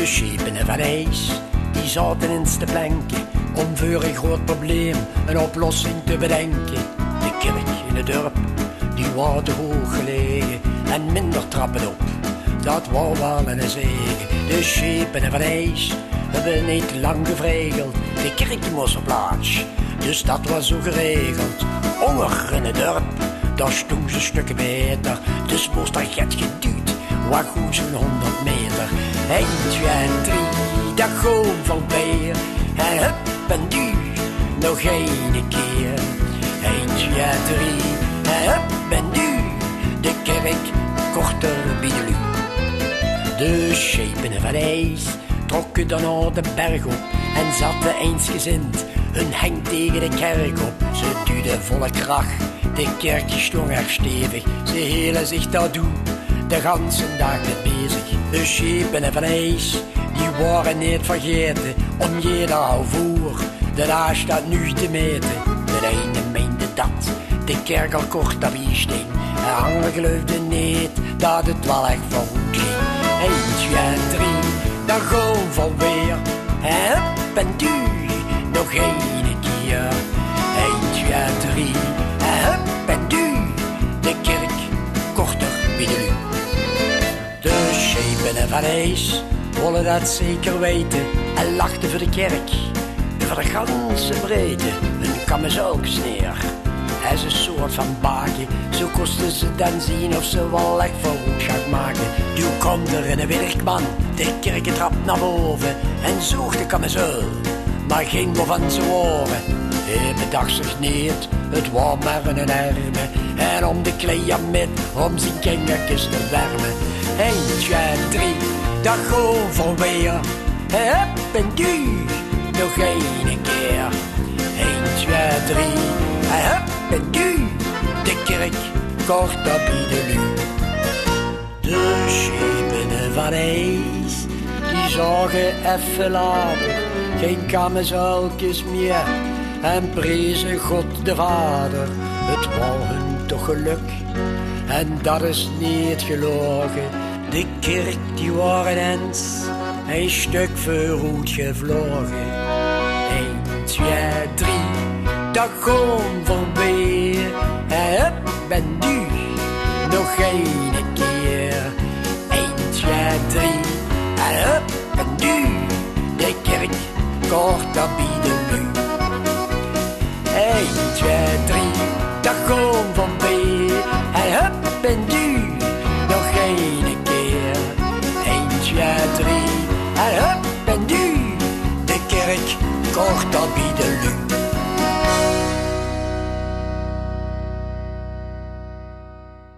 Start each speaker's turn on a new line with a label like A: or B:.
A: De schepen van ijs, die zaten in de planken om voor een groot probleem een oplossing te bedenken. De kerk in het dorp, die was te hoog gelegen en minder trappen op. Dat wou wel een zegen. De schepen van ijs hebben niet lang gevregeld. De kerk moest op plaats, dus dat was zo geregeld. Honger in het dorp, daar stond ze stukken beter. Dus moest dat get geduwd, wat goed zo'n 100 meter. 1, 2 en 3, dat gewoon voorbij. En hup en duw, nog één keer. 1, 2 en 3, en hup en duw. De kerk korter biedelu. De schepen van ijs trokken dan naar de berg op en zaten eensgezind hun heng tegen de kerk op. Ze duwden volle kracht, de kerk stond erg stevig. Ze hielden zich daartoe, de ganse dag met bezig. De schepen van ijs, die waren niet vergeten om jeder voer. De dag staat nu te meten. De ene meende dat de kerk al kort op hier sting. De ander geloofde niet dat het wel echt voor goed ging. 1, 2 en 3, dan gewoon van weer. En hup en duw, nog één keer. 1, 2 en 3, en hup en duw. De kerk korter biedelu. De schepen van ijs willen dat zeker weten en lachten voor de kerk. Voor de ganse breedte, hun kamizelkes neer. Hij is een soort van baken, zo kosten ze dan zien of ze wel echt voor goed gaat maken. Toen komt er een werkman, de kerkentrap naar boven en zocht de kamizel, maar geen van zijn oren. Hij bedacht zich niet, het was maar een arme, en om de kleien met, om zijn kindertjes te wermen. 1, 2 en 3, dat gewoon voor weer. Hup en duw, nog één keer. 1, 2, 3, en hup en duw. De kerk kort op biedelu. De schepen van ijs, die zagen even later geen kamizelkjes meer en prezen God de Vader. Het wou hun toch geluk en dat is niet gelogen. De kerk die waren eens een stuk vooruit gevlogen. 1, 2, 3, dat gewoon voorbij. En hup en duw, nog één keer. 1, 2, 3, en hup en duw. De kerk kort op biedelu. 1, 2, 3, dat gewoon voorbij. En hup en duw, nog één keer. 1, 2, 3, en hup en duw. De kerk kort op biedelu.